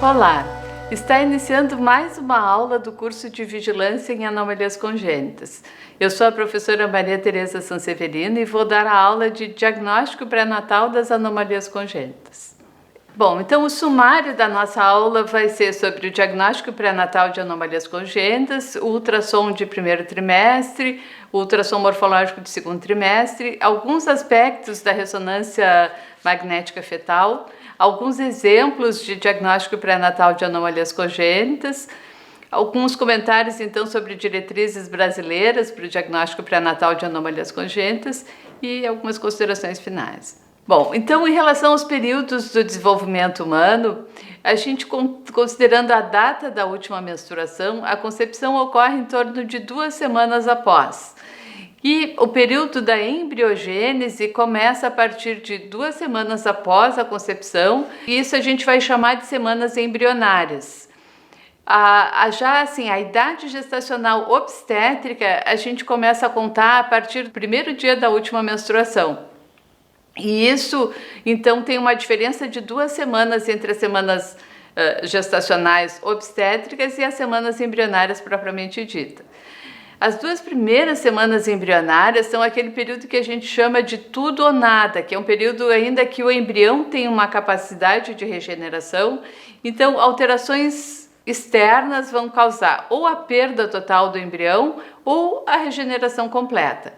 Olá! Está iniciando mais uma aula do curso de Vigilância em Anomalias Congênitas. Eu sou a professora Maria Tereza Sanseverino e vou dar a aula de Diagnóstico Pré-Natal das Anomalias Congênitas. Bom, então o sumário da nossa aula vai ser sobre o diagnóstico pré-natal de anomalias congênitas, o ultrassom de primeiro trimestre, o ultrassom morfológico de segundo trimestre, alguns aspectos da ressonância magnética fetal, alguns exemplos de diagnóstico pré-natal de anomalias congênitas, alguns comentários então sobre diretrizes brasileiras para o diagnóstico pré-natal de anomalias congênitas e algumas considerações finais. Bom, então em relação aos períodos do desenvolvimento humano, a gente considerando a data da última menstruação, a concepção ocorre em torno de 2 semanas após. E o período da embriogênese começa a partir de 2 semanas após a concepção, e isso a gente vai chamar de semanas embrionárias. Já assim, a idade gestacional obstétrica, a gente começa a contar a partir do primeiro dia da última menstruação. E isso, então, tem uma diferença de 2 semanas entre as semanas gestacionais obstétricas e as semanas embrionárias propriamente dita. As 2 primeiras semanas embrionárias são aquele período que a gente chama de tudo ou nada, que é um período ainda que o embrião tem uma capacidade de regeneração, então alterações externas vão causar ou a perda total do embrião ou a regeneração completa.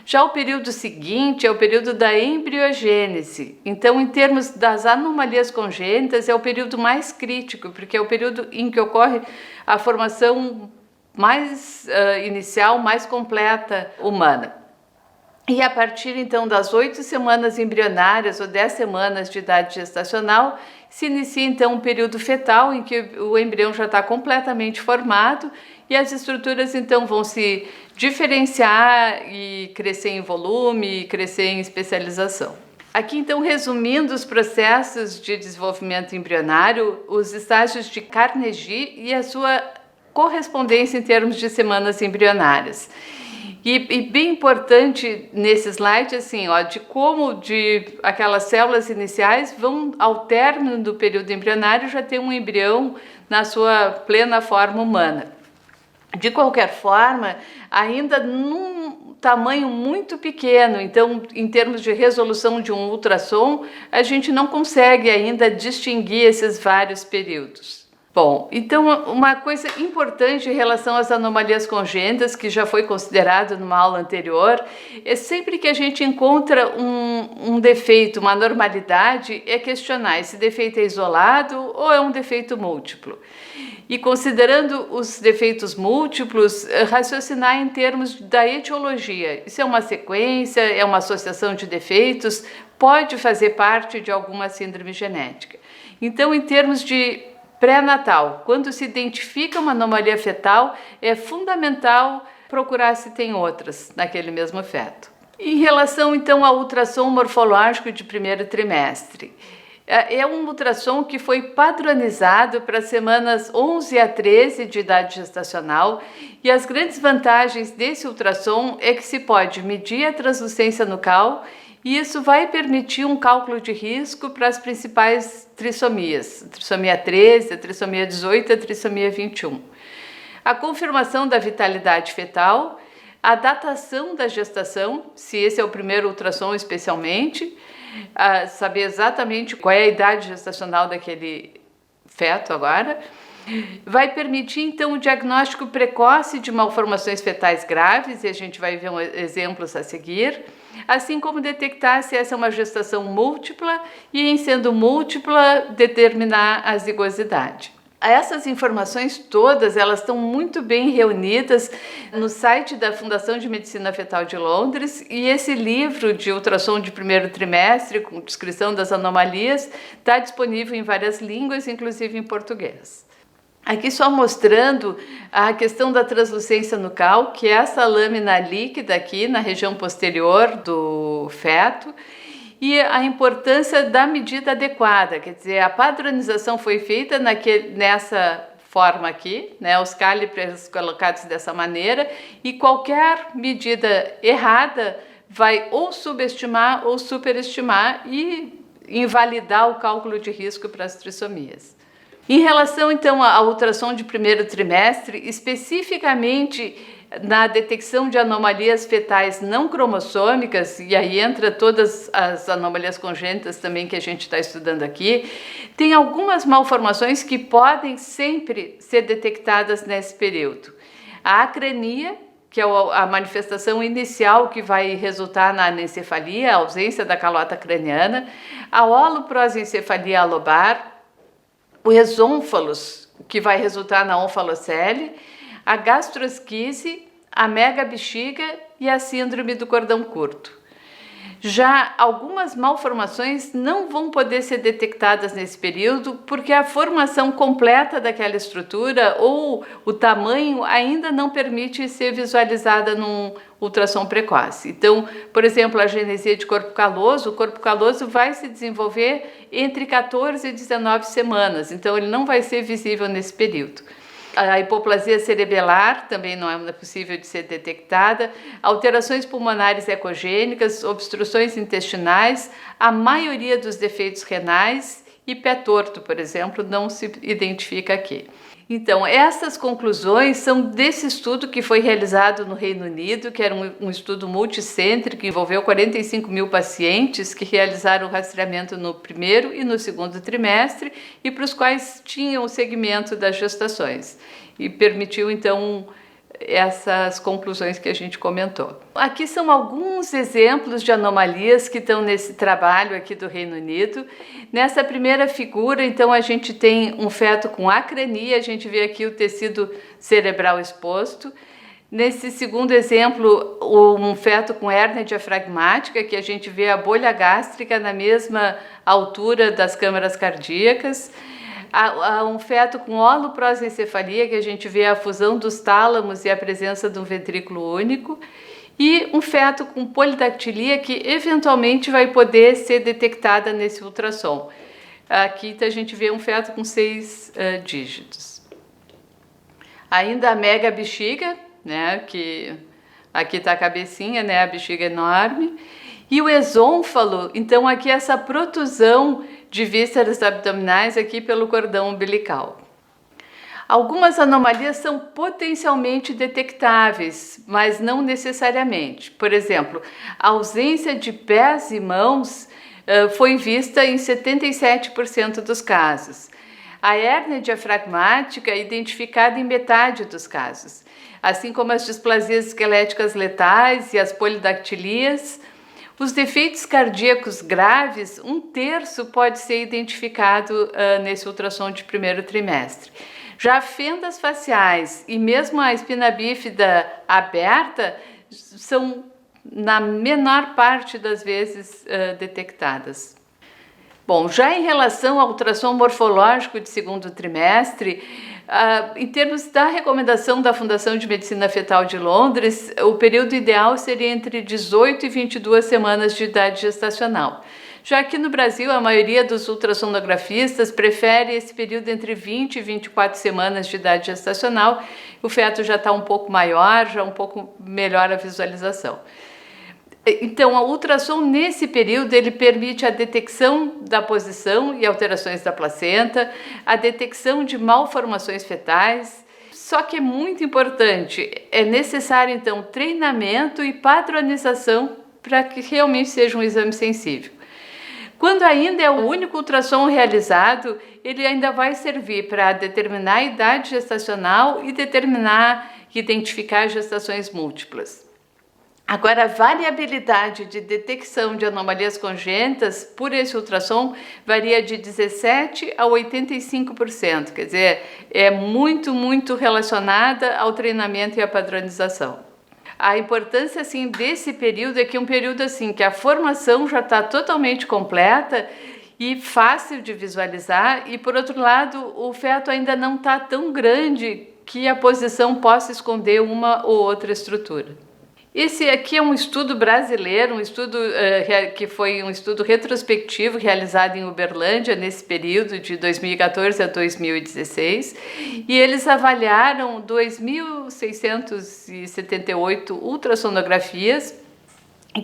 Já o período seguinte é o período da embriogênese. Então, em termos das anomalias congênitas, é o período mais crítico, porque é o período em que ocorre a formação mais inicial, mais completa humana. E a partir então das 8 semanas embrionárias ou 10 semanas de idade gestacional, se inicia então um período fetal em que o embrião já está completamente formado e as estruturas então vão se diferenciar e crescer em volume e crescer em especialização. Aqui então resumindo os processos de desenvolvimento embrionário, os estágios de Carnegie e a sua correspondência em termos de semanas embrionárias. E bem importante nesse slide, assim, de como aquelas células iniciais vão, ao término do período embrionário, já ter um embrião na sua plena forma humana. De qualquer forma, ainda num tamanho muito pequeno, então, em termos de resolução de um ultrassom, a gente não consegue ainda distinguir esses vários períodos. Bom, então uma coisa importante em relação às anomalias congênitas, que já foi considerado numa aula anterior, é sempre que a gente encontra um defeito, uma anormalidade, é questionar esse defeito é isolado ou é um defeito múltiplo. E considerando os defeitos múltiplos, raciocinar em termos da etiologia. Isso é uma sequência, é uma associação de defeitos, pode fazer parte de alguma síndrome genética. Então, em termos de pré-natal, quando se identifica uma anomalia fetal, é fundamental procurar se tem outras naquele mesmo feto. Em relação, então, ao ultrassom morfológico de primeiro trimestre, é um ultrassom que foi padronizado para as semanas 11 a 13 de idade gestacional e as grandes vantagens desse ultrassom é que se pode medir a translucência nucal e isso vai permitir um cálculo de risco para as principais trissomias, trissomia 13, a trissomia 18 e a trissomia 21. A confirmação da vitalidade fetal, a datação da gestação, se esse é o primeiro ultrassom especialmente, saber exatamente qual é a idade gestacional daquele feto agora, vai permitir então o diagnóstico precoce de malformações fetais graves, e a gente vai ver exemplos a seguir, assim como detectar se essa é uma gestação múltipla e, em sendo múltipla, determinar a zigosidade. Essas informações todas, elas estão muito bem reunidas no site da Fundação de Medicina Fetal de Londres e esse livro de ultrassom de primeiro trimestre, com descrição das anomalias, está disponível em várias línguas, inclusive em português. Aqui só mostrando a questão da translucência nucal, que é essa lâmina líquida aqui na região posterior do feto, e a importância da medida adequada, quer dizer, a padronização foi feita nessa forma aqui, os calibres colocados dessa maneira, e qualquer medida errada vai ou subestimar ou superestimar e invalidar o cálculo de risco para as trissomias. Em relação, então, à ultrassom de primeiro trimestre, especificamente na detecção de anomalias fetais não cromossômicas, e aí entra todas as anomalias congênitas também que a gente está estudando aqui, tem algumas malformações que podem sempre ser detectadas nesse período. A acrania, que é a manifestação inicial que vai resultar na anencefalia, a ausência da calota craniana, a holoprosencefalia alobar, o esônfalos, que vai resultar na onfalocele, a gastrosquise, a megabexiga e a síndrome do cordão curto. Já algumas malformações não vão poder ser detectadas nesse período porque a formação completa daquela estrutura ou o tamanho ainda não permite ser visualizada num ultrassom precoce. Então, por exemplo, a genesia de corpo caloso, o corpo caloso vai se desenvolver entre 14 e 19 semanas, então ele não vai ser visível nesse período. A hipoplasia cerebelar também não é possível de ser detectada, alterações pulmonares ecogênicas, obstruções intestinais, a maioria dos defeitos renais e pé torto, por exemplo, não se identifica aqui. Então, essas conclusões são desse estudo que foi realizado no Reino Unido, que era um estudo multicêntrico, que envolveu 45 mil pacientes que realizaram o rastreamento no primeiro e no segundo trimestre e para os quais tinham o segmento das gestações. E permitiu, então, essas conclusões que a gente comentou. Aqui são alguns exemplos de anomalias que estão nesse trabalho aqui do Reino Unido. Nessa primeira figura, então, a gente tem um feto com acrania, a gente vê aqui o tecido cerebral exposto. Nesse segundo exemplo, um feto com hérnia diafragmática, que a gente vê a bolha gástrica na mesma altura das câmaras cardíacas. Há um feto com holoprosencefalia, que a gente vê a fusão dos tálamos e a presença de um ventrículo único, e um feto com polidactilia que eventualmente vai poder ser detectada nesse ultrassom. Aqui a gente vê um feto com 6 dígitos. Ainda a mega bexiga, né, que aqui está a cabecinha, né, a bexiga enorme, e o esônfalo, então aqui essa protusão de vísceras abdominais aqui pelo cordão umbilical. Algumas anomalias são potencialmente detectáveis, mas não necessariamente. Por exemplo, a ausência de pés e mãos foi vista em 77% dos casos. A hérnia diafragmática é identificada em metade dos casos, assim como as displasias esqueléticas letais e as polidactilias. Os defeitos cardíacos graves, 1/3 pode ser identificado nesse ultrassom de primeiro trimestre. Já fendas faciais e mesmo a espina bífida aberta são, na menor parte das vezes, detectadas. Bom, já em relação ao ultrassom morfológico de segundo trimestre, em termos da recomendação da Fundação de Medicina Fetal de Londres, o período ideal seria entre 18 e 22 semanas de idade gestacional. Já aqui no Brasil, a maioria dos ultrassonografistas prefere esse período entre 20 e 24 semanas de idade gestacional. O feto já está um pouco maior, já um pouco melhor a visualização. Então, o ultrassom nesse período ele permite a detecção da posição e alterações da placenta, a detecção de malformações fetais. Só que é muito importante, é necessário então treinamento e padronização para que realmente seja um exame sensível. Quando ainda é o único ultrassom realizado, ele ainda vai servir para determinar a idade gestacional e identificar gestações múltiplas. Agora, a variabilidade de detecção de anomalias congênitas por esse ultrassom varia de 17% a 85%, quer dizer, é muito relacionada ao treinamento e à padronização. A importância assim, desse período é que é um período assim, que a formação já está totalmente completa e fácil de visualizar, e por outro lado, o feto ainda não está tão grande que a posição possa esconder uma ou outra estrutura. Esse aqui é um estudo brasileiro, um estudo que foi um estudo retrospectivo realizado em Uberlândia nesse período de 2014 a 2016, e eles avaliaram 2.678 ultrassonografias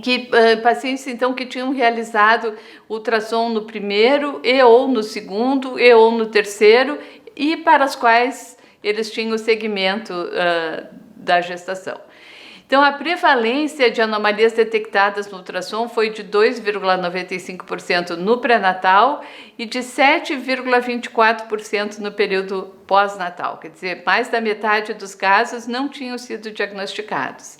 que pacientes então que tinham realizado ultrassom no primeiro e ou no segundo e ou no terceiro e para as quais eles tinham o segmento da gestação. Então, a prevalência de anomalias detectadas no ultrassom foi de 2,95% no pré-natal e de 7,24% no período pós-natal. Quer dizer, mais da metade dos casos não tinham sido diagnosticados.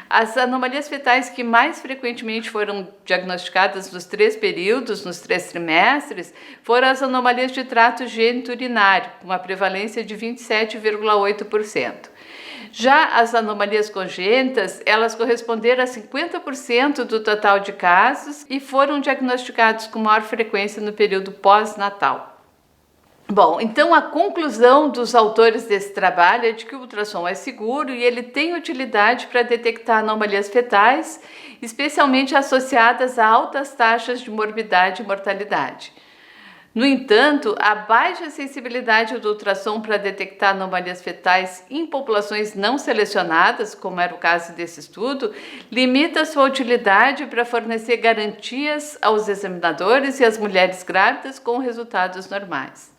As anomalias fetais que mais frequentemente foram diagnosticadas nos 3 períodos, nos 3 trimestres, foram as anomalias de trato gênito-urinário, com uma prevalência de 27,8%. Já as anomalias congênitas, elas corresponderam a 50% do total de casos e foram diagnosticados com maior frequência no período pós-natal. Bom, então a conclusão dos autores desse trabalho é de que o ultrassom é seguro e ele tem utilidade para detectar anomalias fetais, especialmente associadas a altas taxas de morbidade e mortalidade. No entanto, a baixa sensibilidade do ultrassom para detectar anomalias fetais em populações não selecionadas, como era o caso desse estudo, limita sua utilidade para fornecer garantias aos examinadores e às mulheres grávidas com resultados normais.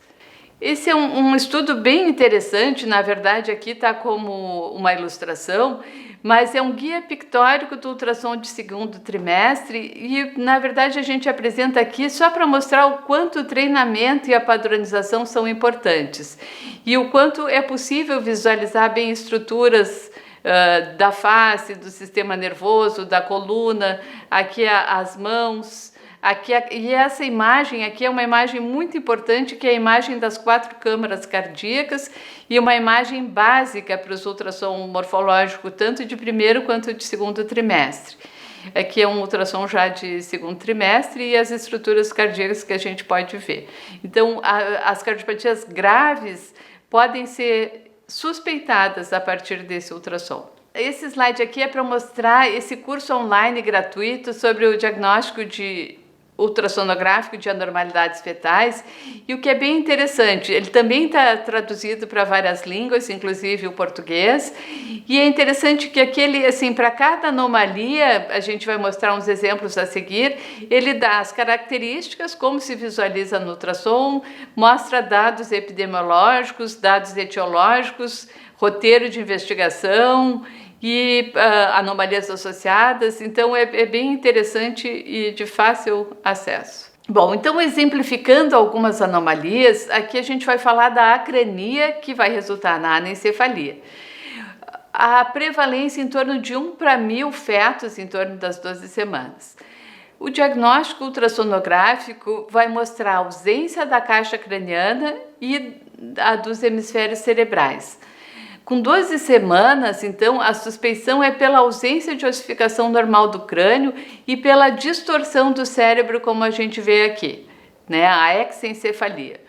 Esse é um estudo bem interessante, na verdade aqui está como uma ilustração, mas é um guia pictórico do ultrassom de segundo trimestre e, na verdade, a gente apresenta aqui só para mostrar o quanto o treinamento e a padronização são importantes e o quanto é possível visualizar bem estruturas da face, do sistema nervoso, da coluna, aqui as mãos. E essa imagem aqui é uma imagem muito importante, que é a imagem das 4 câmaras cardíacas e uma imagem básica para os ultrassom morfológico, tanto de primeiro quanto de segundo trimestre. Aqui é um ultrassom já de segundo trimestre e as estruturas cardíacas que a gente pode ver. Então, as cardiopatias graves podem ser suspeitadas a partir desse ultrassom. Esse slide aqui é para mostrar esse curso online gratuito sobre o diagnóstico de ultrassonográfico de anormalidades fetais, e o que é bem interessante, ele também está traduzido para várias línguas, inclusive o português, e é interessante que aquele, assim, para cada anomalia, a gente vai mostrar uns exemplos a seguir, ele dá as características, como se visualiza no ultrassom, mostra dados epidemiológicos, dados etiológicos, roteiro de investigação e anomalias associadas, então é bem interessante e de fácil acesso. Bom, então exemplificando algumas anomalias, aqui a gente vai falar da acrania, que vai resultar na anencefalia. A prevalência em torno de 1 para 1000 fetos em torno das 12 semanas. O diagnóstico ultrassonográfico vai mostrar a ausência da caixa craniana e a dos hemisférios cerebrais. Com 12 semanas, então, a suspeição é pela ausência de ossificação normal do crânio e pela distorção do cérebro, como a gente vê aqui, né? A hexencefalia.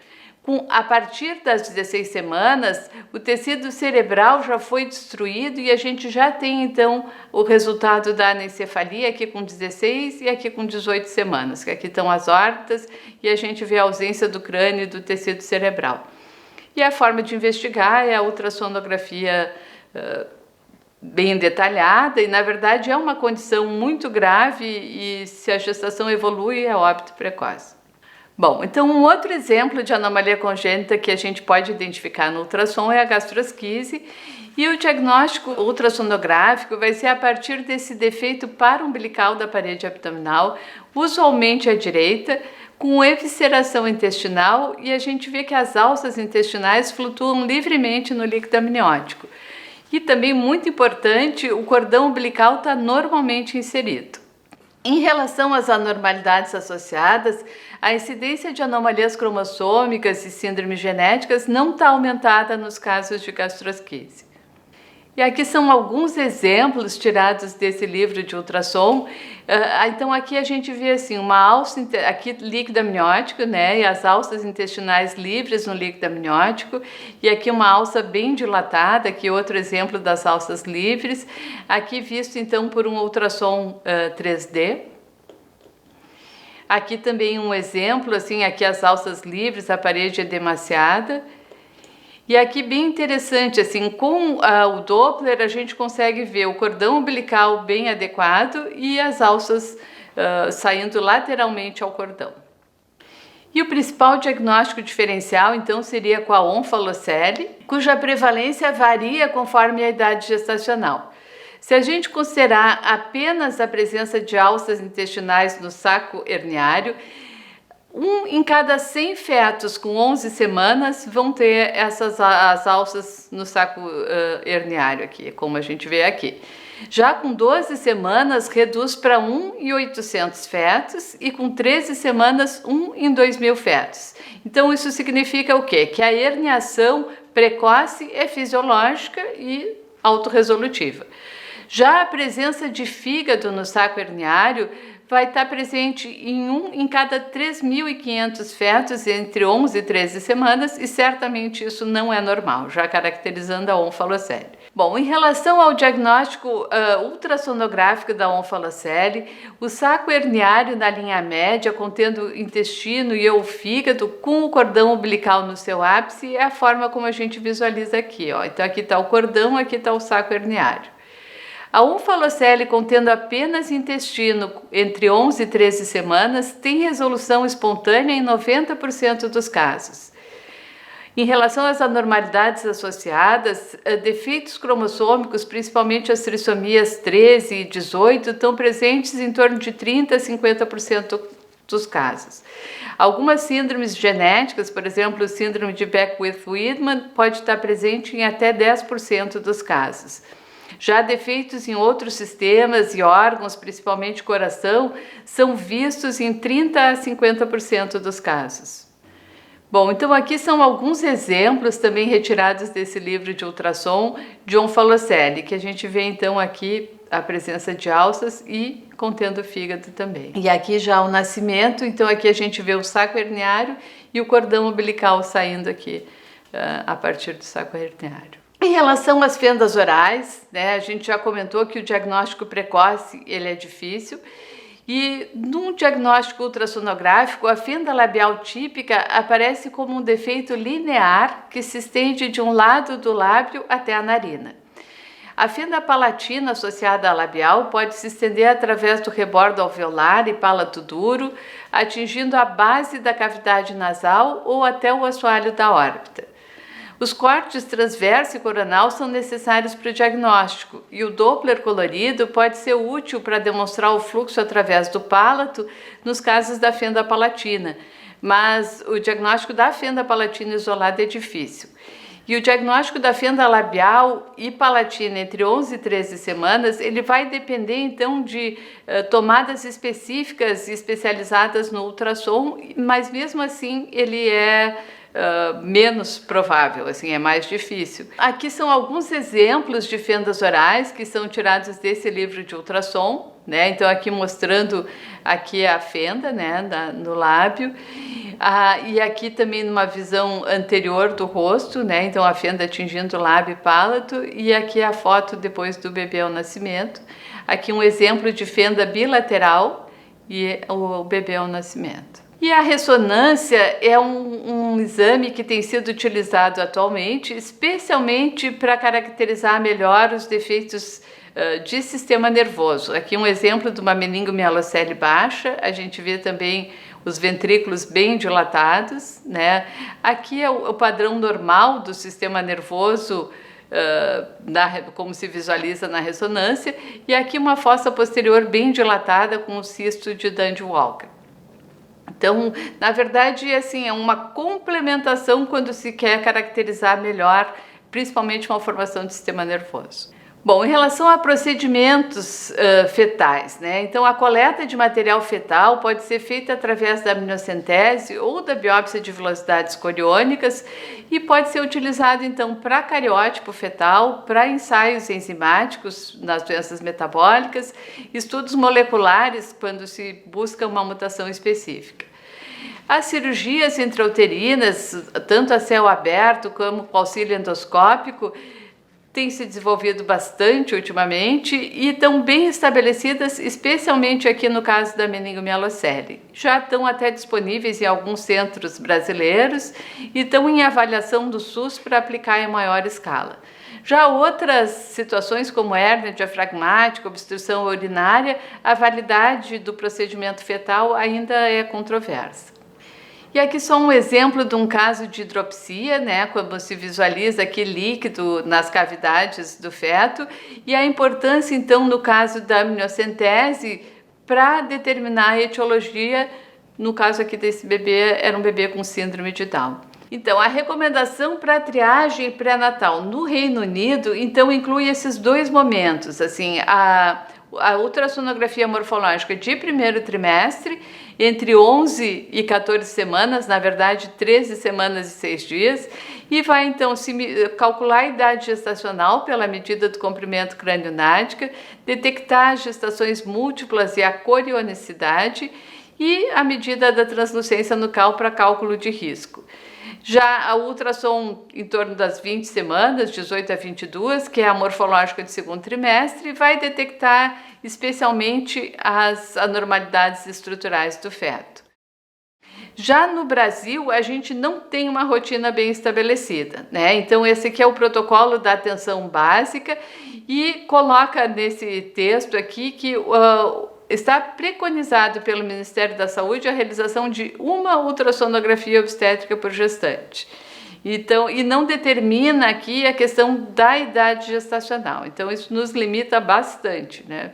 A partir das 16 semanas, o tecido cerebral já foi destruído e a gente já tem, então, o resultado da anencefalia aqui com 16 e aqui com 18 semanas, que aqui estão as órbitas e a gente vê a ausência do crânio e do tecido cerebral. E a forma de investigar é a ultrassonografia bem detalhada e, na verdade, é uma condição muito grave e, se a gestação evolui, é óbito precoce. Bom, então um outro exemplo de anomalia congênita que a gente pode identificar no ultrassom é a gastrosquise e o diagnóstico ultrassonográfico vai ser a partir desse defeito paraumbilical da parede abdominal, usualmente à direita, com evisceração intestinal e a gente vê que as alças intestinais flutuam livremente no líquido amniótico. E também, muito importante, o cordão umbilical está normalmente inserido. Em relação às anormalidades associadas, a incidência de anomalias cromossômicas e síndromes genéticas não está aumentada nos casos de gastrosquise. E aqui são alguns exemplos tirados desse livro de ultrassom. Então aqui a gente vê assim uma alça, aqui líquido amniótico, né, e as alças intestinais livres no líquido amniótico, e aqui uma alça bem dilatada, aqui outro exemplo das alças livres, aqui visto então por um ultrassom 3D. Aqui também um exemplo, assim, aqui as alças livres, a parede edemaciada. E aqui bem interessante, assim, com o Doppler a gente consegue ver o cordão umbilical bem adequado e as alças saindo lateralmente ao cordão. E o principal diagnóstico diferencial, então, seria com a onfalocele, cuja prevalência varia conforme a idade gestacional. Se a gente considerar apenas a presença de alças intestinais no saco herniário, 1 em cada 100 fetos com 11 semanas vão ter as alças no saco herniário aqui, como a gente vê aqui. Já com 12 semanas, reduz para 1 em 800 fetos e com 13 semanas, 1 em 2.000 fetos. Então, isso significa o quê? Que a herniação precoce é fisiológica e autorresolutiva. Já a presença de fígado no saco herniário vai estar presente em 1 em cada 3.500 fetos entre 11 e 13 semanas e certamente isso não é normal, já caracterizando a onfalocele. Bom, em relação ao diagnóstico ultrassonográfico da onfalocele, o saco herniário na linha média, contendo intestino e o fígado, com o cordão umbilical no seu ápice, é a forma como a gente visualiza aqui, ó. Então aqui está o cordão, aqui está o saco herniário. A onfalocele contendo apenas intestino entre 11 e 13 semanas tem resolução espontânea em 90% dos casos. Em relação às anormalidades associadas, defeitos cromossômicos, principalmente as trissomias 13 e 18, estão presentes em torno de 30 a 50% dos casos. Algumas síndromes genéticas, por exemplo, o síndrome de Beckwith-Wiedemann, pode estar presente em até 10% dos casos. Já defeitos em outros sistemas e órgãos, principalmente coração, são vistos em 30 a 50% dos casos. Bom, então aqui são alguns exemplos também retirados desse livro de ultrassom de onfalocele, que a gente vê então aqui a presença de alças e contendo fígado também. E aqui já o nascimento, então aqui a gente vê o saco herniário e o cordão umbilical saindo aqui a partir do saco herniário. Em relação às fendas orais, né, a gente já comentou que o diagnóstico precoce ele é difícil e num diagnóstico ultrassonográfico a fenda labial típica aparece como um defeito linear que se estende de um lado do lábio até a narina. A fenda palatina associada à labial pode se estender através do rebordo alveolar e palato duro, atingindo a base da cavidade nasal ou até o assoalho da órbita. Os cortes transverso e coronal são necessários para o diagnóstico e o Doppler colorido pode ser útil para demonstrar o fluxo através do palato nos casos da fenda palatina, mas o diagnóstico da fenda palatina isolada é difícil. E o diagnóstico da fenda labial e palatina entre 11 e 13 semanas, ele vai depender então de tomadas específicas e especializadas no ultrassom, mas mesmo assim ele é menos provável, assim, é mais difícil. Aqui são alguns exemplos de fendas orais que são tirados desse livro de ultrassom, né? Então aqui mostrando aqui a fenda, né, no lábio, e aqui também numa visão anterior do rosto, né? Então a fenda atingindo lábio e palato, e aqui a foto depois do bebê ao nascimento. Aqui um exemplo de fenda bilateral e o bebê ao nascimento. E a ressonância é um exame que tem sido utilizado atualmente, especialmente para caracterizar melhor os defeitos de sistema nervoso. Aqui um exemplo de uma meningomielocele baixa, a gente vê também os ventrículos bem dilatados, né? Aqui é o padrão normal do sistema nervoso, como se visualiza na ressonância, e aqui uma fossa posterior bem dilatada com o cisto de Dandy-Walker. Então, na verdade, assim, é uma complementação quando se quer caracterizar melhor, principalmente uma formação de sistema nervoso. Bom, em relação a procedimentos fetais, né? Então, a coleta de material fetal pode ser feita através da aminocentese ou da biópsia de velocidades coriônicas e pode ser utilizado, então, para cariótipo fetal, para ensaios enzimáticos nas doenças metabólicas, estudos moleculares quando se busca uma mutação específica. As cirurgias intrauterinas, tanto a céu aberto como com auxílio endoscópico, têm se desenvolvido bastante ultimamente e estão bem estabelecidas, especialmente aqui no caso da meningomielocele. Já estão até disponíveis em alguns centros brasileiros e estão em avaliação do SUS para aplicar em maior escala. Já outras situações, como hérnia diafragmática, obstrução urinária, a validade do procedimento fetal ainda é controversa. E aqui só um exemplo de um caso de hidropsia, né, como se visualiza aqui líquido nas cavidades do feto, e a importância, então, no caso da amniocentese, para determinar a etiologia, no caso aqui desse bebê, era um bebê com síndrome de Down. Então, a recomendação para a triagem pré-natal no Reino Unido, então, inclui esses dois momentos, assim, a ultrassonografia morfológica de primeiro trimestre, entre 11 e 14 semanas, na verdade 13 semanas e 6 dias, e vai então calcular a idade gestacional pela medida do comprimento crânio-nádica, detectar as gestações múltiplas e a corionicidade e a medida da translucência nucal para cálculo de risco. Já a ultrassom em torno das 20 semanas, 18 a 22, que é a morfológica de segundo trimestre, vai detectar especialmente as anormalidades estruturais do feto. Já no Brasil, a gente não tem uma rotina bem estabelecida, né? Então, esse aqui é o protocolo da atenção básica e coloca nesse texto aqui que está preconizado pelo Ministério da Saúde a realização de uma ultrassonografia obstétrica por gestante. Então, e não determina aqui a questão da idade gestacional. Então, isso nos limita bastante, né?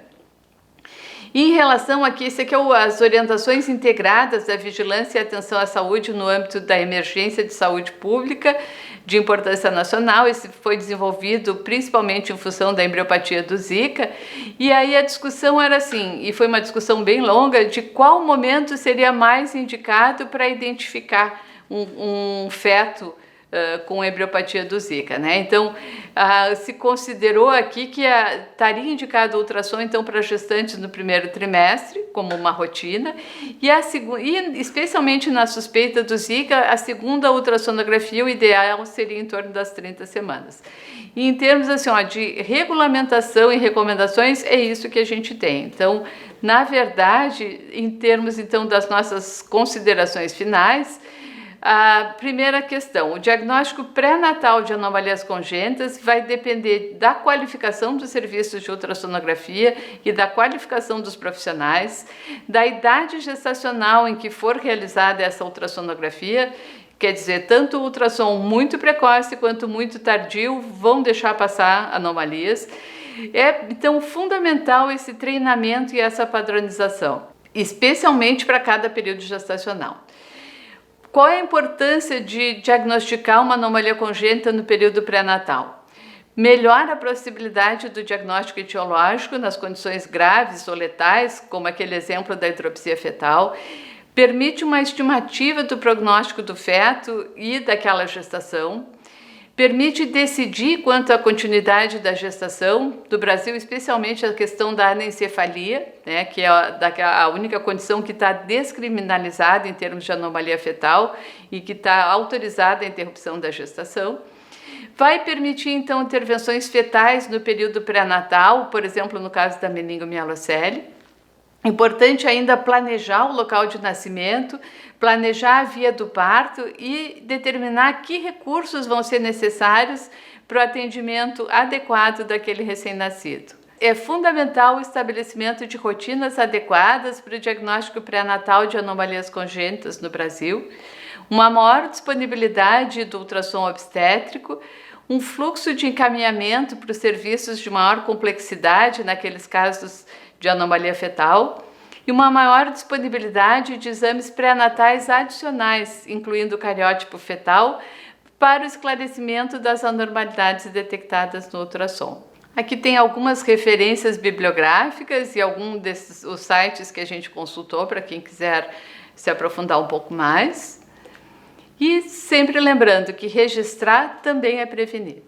Em relação aqui, isso aqui é as orientações integradas da vigilância e atenção à saúde no âmbito da emergência de saúde pública de importância nacional. Esse foi desenvolvido principalmente em função da embriopatia do Zika. E aí a discussão era assim, e foi uma discussão bem longa, de qual momento seria mais indicado para identificar um feto com embriopatia do Zika, né? Então, se considerou aqui que estaria indicado a ultrassom então para gestantes no primeiro trimestre, como uma rotina, e especialmente na suspeita do Zika, a segunda ultrassonografia, o ideal seria em torno das 30 semanas. E em termos assim, de regulamentação e recomendações, é isso que a gente tem. Então, na verdade, em termos então das nossas considerações finais, a primeira questão, o diagnóstico pré-natal de anomalias congênitas vai depender da qualificação dos serviços de ultrassonografia e da qualificação dos profissionais, da idade gestacional em que for realizada essa ultrassonografia, quer dizer, tanto o ultrassom muito precoce quanto muito tardio vão deixar passar anomalias. É, então, fundamental esse treinamento e essa padronização, especialmente para cada período gestacional. Qual é a importância de diagnosticar uma anomalia congênita no período pré-natal? Melhora a possibilidade do diagnóstico etiológico nas condições graves ou letais, como aquele exemplo da hidropsia fetal, permite uma estimativa do prognóstico do feto e daquela gestação, permite decidir quanto à continuidade da gestação, do Brasil especialmente a questão da anencefalia, né, que é a única condição que está descriminalizada em termos de anomalia fetal e que está autorizada a interrupção da gestação. Vai permitir, então, intervenções fetais no período pré-natal, por exemplo, no caso da meningomielocele. Importante ainda planejar o local de nascimento, planejar a via do parto e determinar que recursos vão ser necessários para o atendimento adequado daquele recém-nascido. É fundamental o estabelecimento de rotinas adequadas para o diagnóstico pré-natal de anomalias congênitas no Brasil, uma maior disponibilidade do ultrassom obstétrico, um fluxo de encaminhamento para os serviços de maior complexidade naqueles casos de anomalia fetal e uma maior disponibilidade de exames pré-natais adicionais, incluindo o cariótipo fetal, para o esclarecimento das anormalidades detectadas no ultrassom. Aqui tem algumas referências bibliográficas e alguns desses os sites que a gente consultou para quem quiser se aprofundar um pouco mais. E sempre lembrando que registrar também é prevenir.